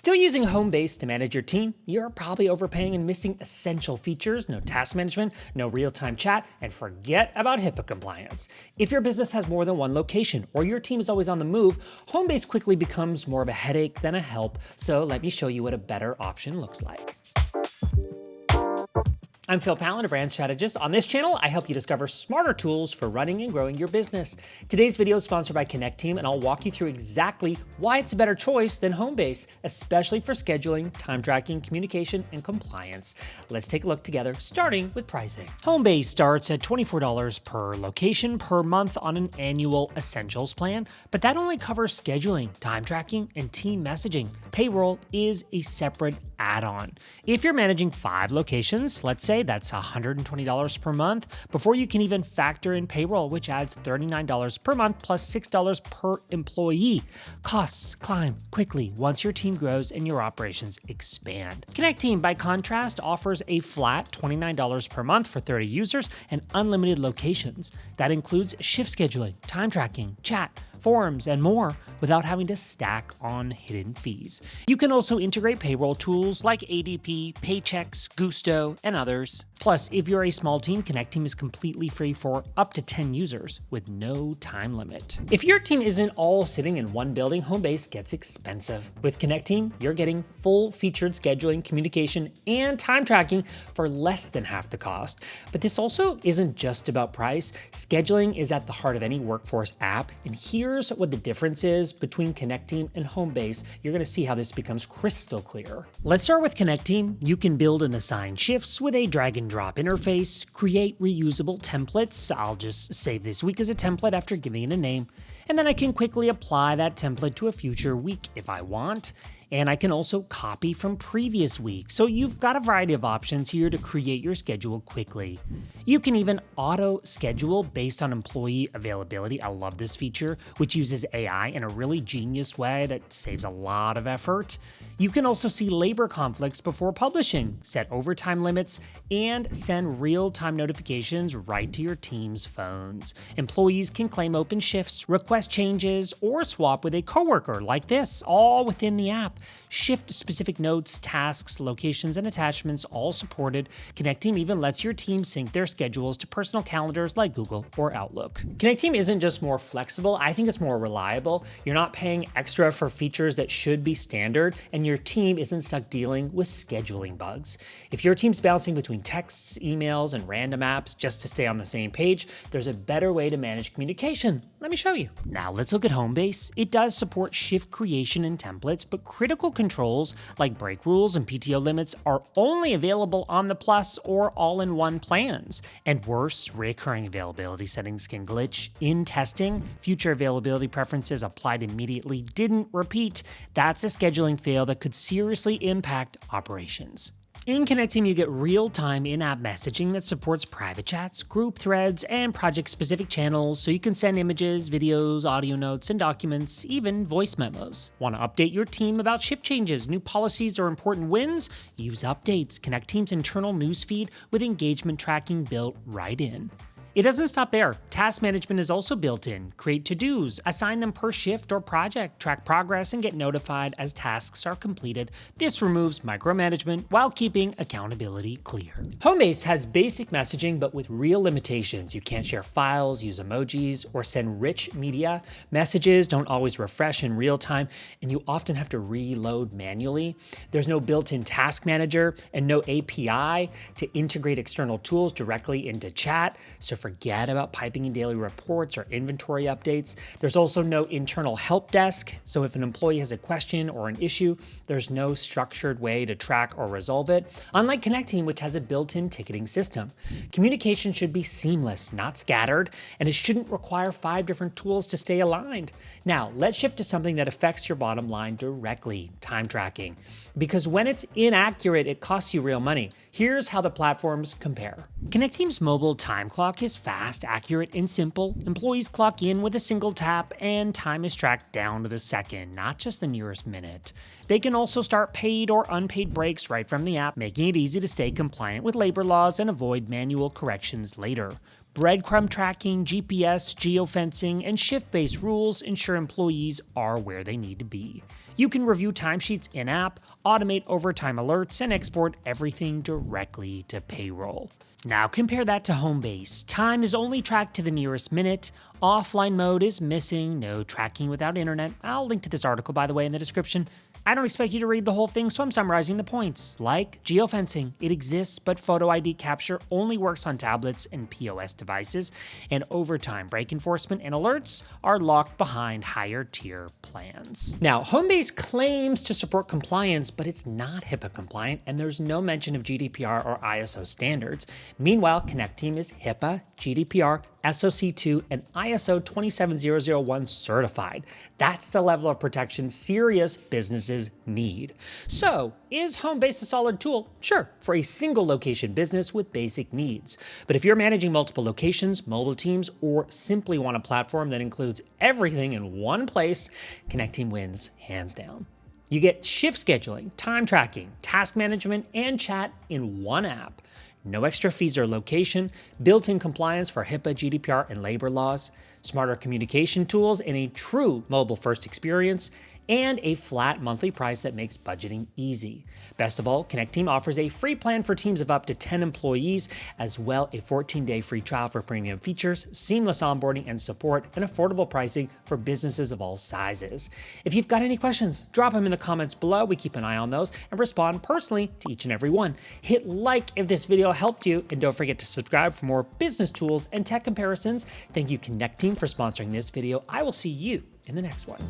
Still using Homebase to manage your team? You're probably overpaying and missing essential features, no task management, no real-time chat, and forget about HIPAA compliance. If your business has more than one location or your team is always on the move, Homebase quickly becomes more of a headache than a help, so let me show you what a better option looks like. I'm Pallen, a brand strategist. On this channel, I help you discover smarter tools for running and growing your business. Today's video is sponsored by Connecteam, and I'll walk you through exactly why it's a better choice than Homebase, especially for scheduling, time tracking, communication, and compliance. Let's take a look together, starting with pricing. Homebase starts at $24 per location per month on an annual essentials plan, but that only covers scheduling, time tracking, and team messaging. Payroll is a separate add-on. If you're managing 5 locations, let's say that's $120 per month before you can even factor in payroll, which adds $39 per month plus $6 per employee. Costs climb quickly once your team grows and your operations expand. Connecteam, by contrast, offers a flat $29 per month for 30 users and unlimited locations. That includes shift scheduling, time tracking, chat, forms, and more without having to stack on hidden fees. You can also integrate payroll tools like ADP, Paychex, Gusto, and others. Plus, if you're a small team, Connecteam is completely free for up to 10 users with no time limit. If your team isn't all sitting in one building, Homebase gets expensive. With Connecteam, you're getting full-featured scheduling, communication, and time tracking for less than half the cost. But this also isn't just about price. Scheduling is at the heart of any workforce app, and here's what the difference is between Connecteam and Homebase. You're going to see how this becomes crystal clear. Let's start with Connecteam. You can build and assign shifts with a drag and drop interface, create reusable templates. I'll just save this week as a template after giving it a name, and then I can quickly apply that template to a future week if I want. And I can also copy from previous weeks. So you've got a variety of options here to create your schedule quickly. You can even auto schedule based on employee availability. I love this feature, which uses AI in a really genius way that saves a lot of effort. You can also see labor conflicts before publishing, set overtime limits, and send real-time notifications right to your team's phones. Employees can claim open shifts, request changes, or swap with a coworker like this, all within the app. Shift-specific notes, tasks, locations, and attachments all supported. Connecteam even lets your team sync their schedules to personal calendars like Google or Outlook. Connecteam isn't just more flexible, I think it's more reliable. You're not paying extra for features that should be standard, and your team isn't stuck dealing with scheduling bugs. If your team's bouncing between texts, emails, and random apps just to stay on the same page, there's a better way to manage communication. Let me show you. Now let's look at Homebase. It does support shift creation and templates, but critical controls like break rules and PTO limits are only available on the Plus or all-in-one plans. And worse, recurring availability settings can glitch. In testing, future availability preferences applied immediately didn't repeat. That's a scheduling fail that could seriously impact operations. In Connecteam, you get real-time in-app messaging that supports private chats, group threads, and project-specific channels, so you can send images, videos, audio notes, and documents, even voice memos. Want to update your team about shift changes, new policies, or important wins? Use Updates, Connecteam's internal newsfeed with engagement tracking built right in. It doesn't stop there. Task management is also built in. Create to-dos, assign them per shift or project, track progress, and get notified as tasks are completed. This removes micromanagement while keeping accountability clear. Homebase has basic messaging, but with real limitations. You can't share files, use emojis, or send rich media. Messages don't always refresh in real time, and you often have to reload manually. There's no built-in task manager and no API to integrate external tools directly into chat, so forget about piping in daily reports or inventory updates. There's also no internal help desk, so if an employee has a question or an issue, there's no structured way to track or resolve it. Unlike Connecteam, which has a built-in ticketing system. Communication should be seamless, not scattered, and it shouldn't require 5 different tools to stay aligned. Now, let's shift to something that affects your bottom line directly, time tracking. Because when it's inaccurate, it costs you real money. Here's how the platforms compare. Connecteam's mobile time clock is fast, accurate, and simple. Employees clock in with a single tap, and time is tracked down to the second, not just the nearest minute. They can also start paid or unpaid breaks right from the app, making it easy to stay compliant with labor laws and avoid manual corrections later. Breadcrumb tracking, GPS, geofencing, and shift-based rules ensure employees are where they need to be. You can review timesheets in-app, automate overtime alerts, and export everything directly to payroll. Now compare that to Homebase. Time is only tracked to the nearest minute. Offline mode is missing. No tracking without internet. I'll link to this article, by the way, in the description. I don't expect you to read the whole thing, so I'm summarizing the points. Like geofencing, it exists, but photo ID capture only works on tablets and POS devices, and overtime break enforcement and alerts are locked behind higher tier plans. Now, Homebase claims to support compliance, but it's not HIPAA compliant, and there's no mention of GDPR or ISO standards. Meanwhile, Connecteam is HIPAA, GDPR, SOC2, and ISO 27001 certified. That's the level of protection serious businesses need. So, is Homebase a solid tool? Sure, for a single location business with basic needs. But if you're managing multiple locations, mobile teams, or simply want a platform that includes everything in one place, Connecteam wins hands down. You get shift scheduling, time tracking, task management, and chat in one app. No extra fees or location, built-in compliance for HIPAA, GDPR, and labor laws, smarter communication tools, and a true mobile-first experience, and a flat monthly price that makes budgeting easy. Best of all, Connecteam offers a free plan for teams of up to 10 employees, as well a 14-day free trial for premium features, seamless onboarding and support, and affordable pricing for businesses of all sizes. If you've got any questions, drop them in the comments below. We keep an eye on those and respond personally to each and every one. Hit like if this video helped you, and don't forget to subscribe for more business tools and tech comparisons. Thank you, Connecteam, for sponsoring this video. I will see you in the next one.